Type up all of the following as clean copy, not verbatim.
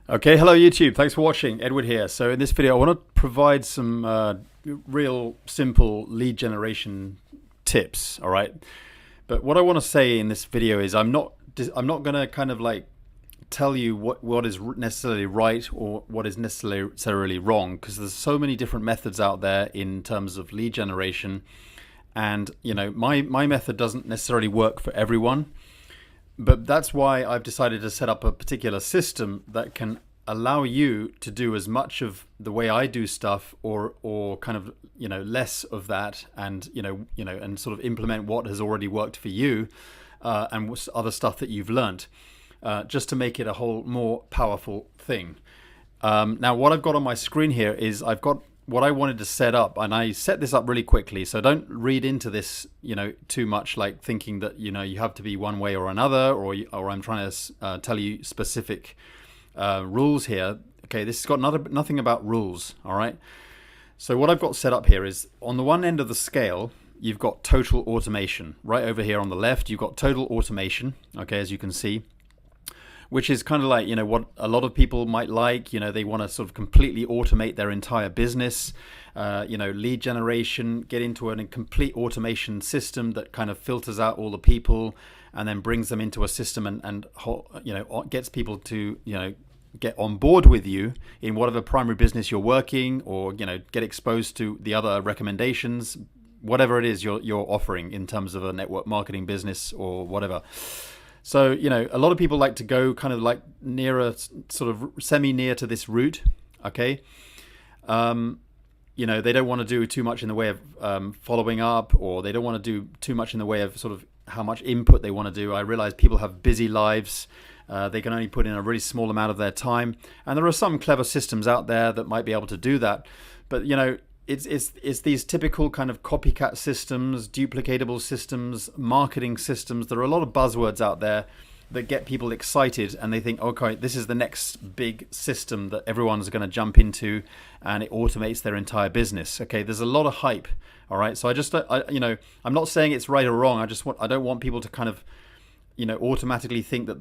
Okay, hello YouTube. Thanks for watching. Edward here. So in this video, I want to provide some real simple lead generation tips. All right, but what I want to say in this video is I'm not going to kind of like tell you what is necessarily right or what is necessarily wrong, because there's so many different methods out there in terms of lead generation, and my method doesn't necessarily work for everyone. But that's why I've decided to set up a particular system that can allow you to do as much of the way I do stuff, or kind of less of that, and and sort of implement what has already worked for you, and other stuff that you've learned, just to make it a whole more powerful thing. Now, what I've got on my screen here is I've got what I wanted to set up, and I set this up really quickly, so don't read into this too much, like thinking that you have to be one way or another, or I'm trying to tell you specific rules here. Okay, this has got nothing about rules. All right, so what I've got set up here is, on the one end of the scale, you've got total automation. Right over here on the left, you've got total automation. Okay, as you can see, which is kind of like, what a lot of people might like. They want to sort of completely automate their entire business, lead generation, get into a complete automation system that kind of filters out all the people and then brings them into a system and gets people to, get on board with you in whatever primary business you're working, or, get exposed to the other recommendations, whatever it is you're offering in terms of a network marketing business or whatever. So, a lot of people like to go kind of like nearer, sort of semi-near to this route, okay? They don't want to do too much in the way of following up, or they don't want to do too much in the way of sort of how much input they want to do. I realize people have busy lives. They can only put in a really small amount of their time. And there are some clever systems out there that might be able to do that. But, it's these typical kind of copycat systems, duplicatable systems, marketing systems. There are a lot of buzzwords out there that get people excited, and they think, okay, this is the next big system that everyone's going to jump into, and it automates their entire business. Okay, there's a lot of hype. All right, so I'm not saying it's right or wrong. I don't want people to kind of automatically think that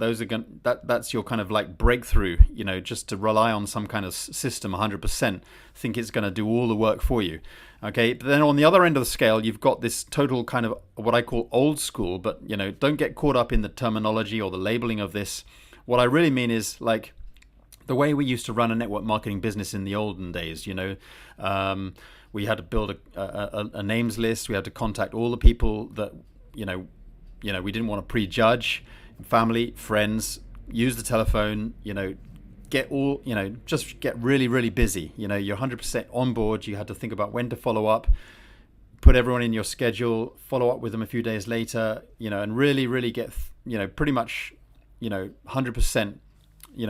that's your kind of like breakthrough, just to rely on some kind of system 100%, think it's going to do all the work for you. Okay, but then on the other end of the scale, you've got this total kind of what I call old school, but don't get caught up in the terminology or the labeling of this. What I really mean is like the way we used to run a network marketing business in the olden days. We had to build a names list. We had to contact all the people that we didn't want to prejudge, family, friends, use the telephone, just get really, really busy. You're 100% on board. You had to think about when to follow up, put everyone in your schedule, follow up with them a few days later, and really, really get, pretty much, 100%,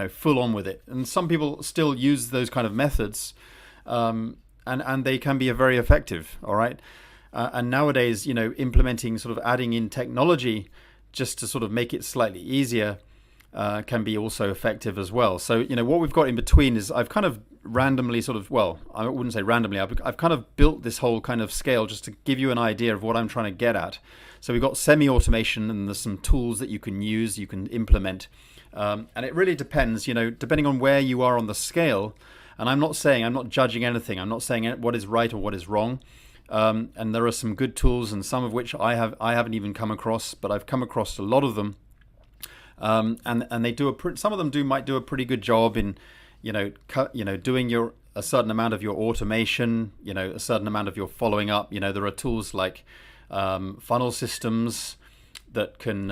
full on with it. And some people still use those kind of methods, and they can be very effective. All right. And nowadays, implementing, sort of adding in technology just to sort of make it slightly easier can be also effective as well. So, what we've got in between is I've kind of randomly I wouldn't say randomly, I've kind of built this whole kind of scale just to give you an idea of what I'm trying to get at. So we've got semi-automation, and there's some tools that you can use, you can implement. And it really depends, depending on where you are on the scale. And I'm not judging anything. I'm not saying what is right or what is wrong. And there are some good tools, and some of which I haven't even come across, but I've come across a lot of them, and they do some of them might do a pretty good job in doing a certain amount of your automation, a certain amount of your following up. There are tools like funnel systems that can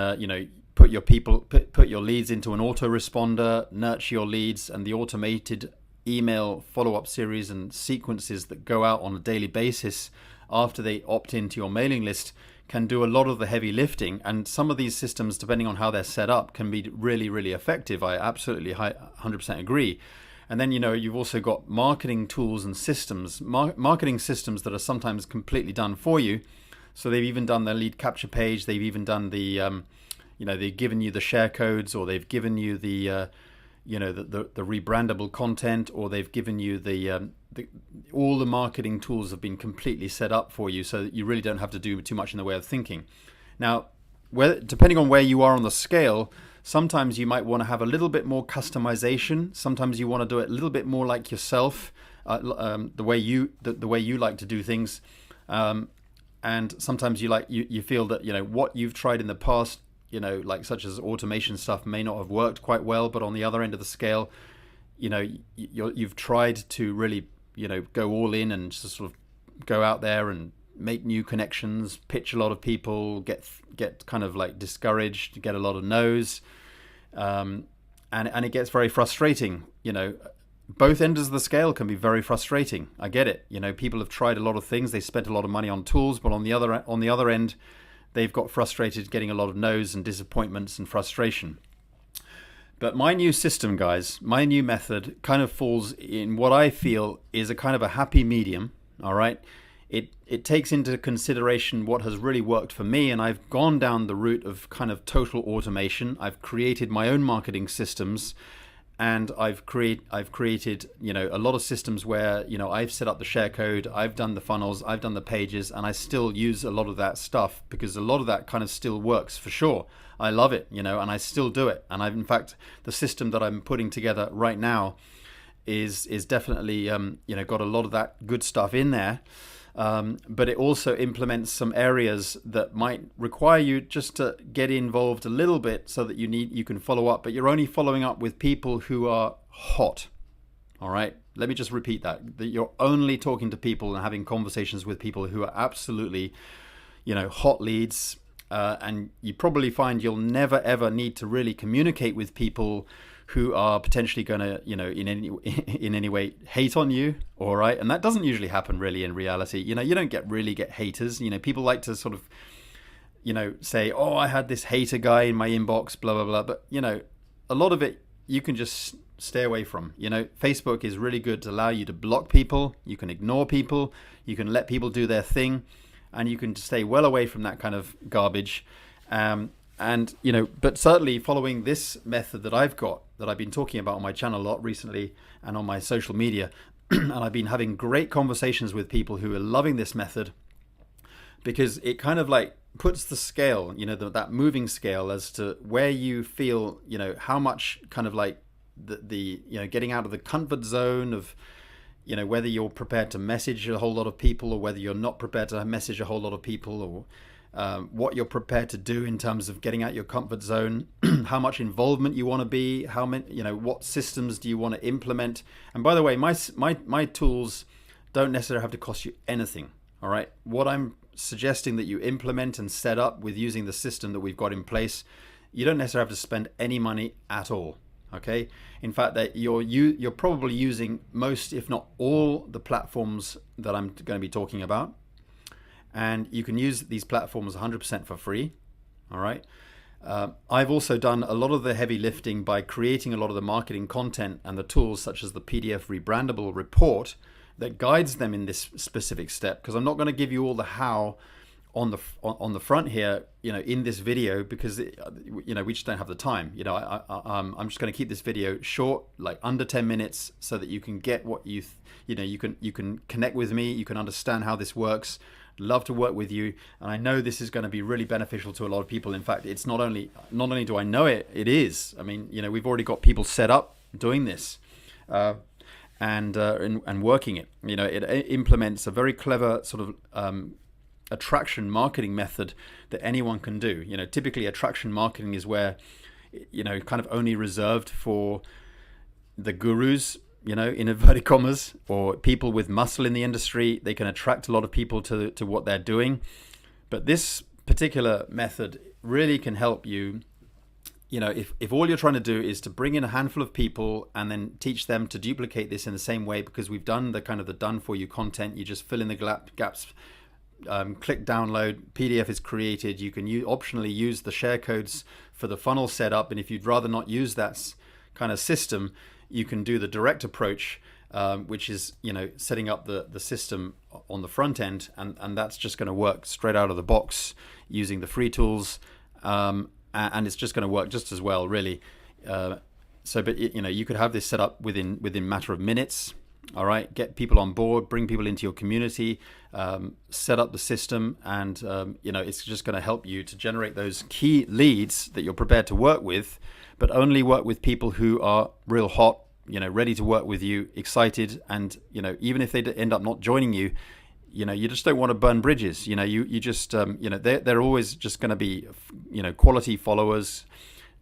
put your leads into an autoresponder, nurture your leads, and the automated email follow-up series and sequences that go out on a daily basis after they opt into your mailing list can do a lot of the heavy lifting. And some of these systems, depending on how they're set up, can be really, really effective. I absolutely 100% agree. And then you've also got marketing tools and systems, marketing systems that are sometimes completely done for you. So they've even done the lead capture page, they've even done the they've given you the share codes, or they've given you the rebrandable content, or they've given you all the marketing tools have been completely set up for you, so that you really don't have to do too much in the way of thinking. Now, depending on where you are on the scale, Sometimes you might want to have a little bit more customization. Sometimes you want to do it a little bit more like yourself, the way you like to do things. And sometimes you feel that, what you've tried in the past, like such as automation stuff, may not have worked quite well. But on the other end of the scale, you've tried to really, go all in and just sort of go out there and make new connections, pitch a lot of people, get kind of like discouraged, get a lot of no's, and it gets very frustrating. Both ends of the scale can be very frustrating. I get it. People have tried a lot of things, they spent a lot of money on tools, but on the other end, they've got frustrated, getting a lot of no's and disappointments and frustration. But my new system, guys, my new method kind of falls in what I feel is a kind of a happy medium. All right. It takes into consideration what has really worked for me, and I've gone down the route of kind of total automation. I've created my own marketing systems, and I've created a lot of systems where I've set up the share code, I've done the funnels, I've done the pages, and I still use a lot of that stuff because a lot of that kind of still works for sure. I love it, and I still do it. And in fact, the system that I'm putting together right now is definitely got a lot of that good stuff in there. But it also implements some areas that might require you just to get involved a little bit so that you can follow up, but you're only following up with people who are hot. All right. Let me just repeat that you're only talking to people and having conversations with people who are absolutely, hot leads. And you probably find you'll never ever need to really communicate with people who are potentially going to, in any way hate on you. All right. And that doesn't usually happen really in reality. You don't get haters. People like to sort of, say, oh, I had this hater guy in my inbox, blah, blah, blah. But, a lot of it you can just stay away from. Facebook is really good to allow you to block people. You can ignore people. You can let people do their thing, and you can stay well away from that kind of garbage. But certainly following this method that I've got, that I've been talking about on my channel a lot recently and on my social media, and I've been having great conversations with people who are loving this method because it kind of like puts the scale, that moving scale as to where you feel, how much kind of like the getting out of the comfort zone of, whether you're prepared to message a whole lot of people or whether you're not prepared to message a whole lot of people, or what you're prepared to do in terms of getting out your comfort zone, how much involvement you want to be, how many, what systems do you want to implement. And by the way, my tools don't necessarily have to cost you anything. All right. What I'm suggesting that you implement and set up with using the system that we've got in place, you don't necessarily have to spend any money at all. Okay. In fact, that you're probably using most, if not all, the platforms that I'm going to be talking about. And you can use these platforms 100% for free. All right. I've also done a lot of the heavy lifting by creating a lot of the marketing content and the tools, such as the PDF rebrandable report that guides them in this specific step. Because I'm not going to give you all the how on the front here, in this video, because we just don't have the time. I'm just going to keep this video short, like under 10 minutes, so that you can get what you can connect with me, you can understand how this works. Love to work with you, and I know this is going to be really beneficial to a lot of people. In fact, it's not only do I know it is. I mean, we've already got people set up doing this, and working it. It implements a very clever sort of attraction marketing method that anyone can do. Typically attraction marketing is where, kind of only reserved for the gurus, in inverted commas, or people with muscle in the industry. They can attract a lot of people to what they're doing. But this particular method really can help you, if all you're trying to do is to bring in a handful of people and then teach them to duplicate this in the same way, because we've done the kind of the done for you content. You just fill in the gaps, click download, PDF is created. You can optionally use the share codes for the funnel setup. And if you'd rather not use that kind of system, you can do the direct approach, which is, setting up the system on the front end. And that's just going to work straight out of the box using the free tools. And it's just going to work just as well, really. But you could have this set up within a matter of minutes. All right, get people on board, bring people into your community, set up the system, and it's just going to help you to generate those key leads that you're prepared to work with, but only work with people who are real hot, ready to work with you, excited, and even if they end up not joining you, you just don't want to burn bridges. You just they're always just going to be quality followers.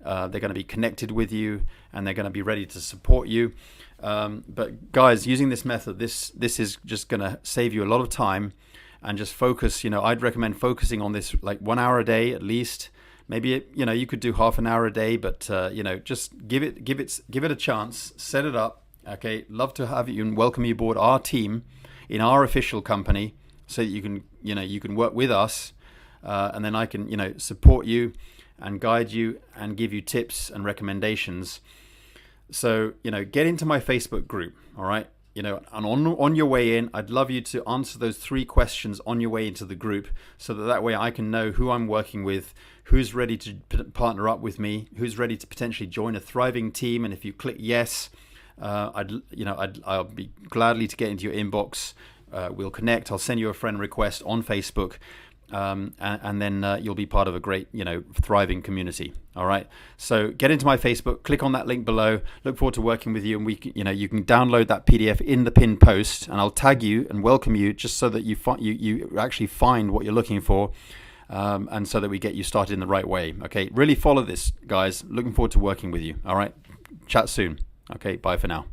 They're going to be connected with you, and they're going to be ready to support you. But guys, using this method, this is just going to save you a lot of time, and just focus. I'd recommend focusing on this like 1 hour a day at least. Maybe you could do half an hour a day, but just give it a chance. Set it up. Okay, love to have you and welcome you aboard our team in our official company, so that you can work with us, and then I can support you and guide you and give you tips and recommendations. So get into my Facebook group. All right, and on your way in, I'd love you to answer those 3 questions on your way into the group, so that way I can know who I'm working with, who's ready to partner up with me, who's ready to potentially join a thriving team. And if you click yes, I'll be gladly to get into your inbox. We'll connect. I'll send you a friend request on Facebook, and then you'll be part of a great, thriving community. All right. So get into my Facebook. Click on that link below. Look forward to working with you, and you can download that PDF in the pinned post, and I'll tag you and welcome you, just so that you actually find what you're looking for, and so that we get you started in the right way. Okay. Really follow this, guys. Looking forward to working with you. All right. Chat soon. Okay, bye for now.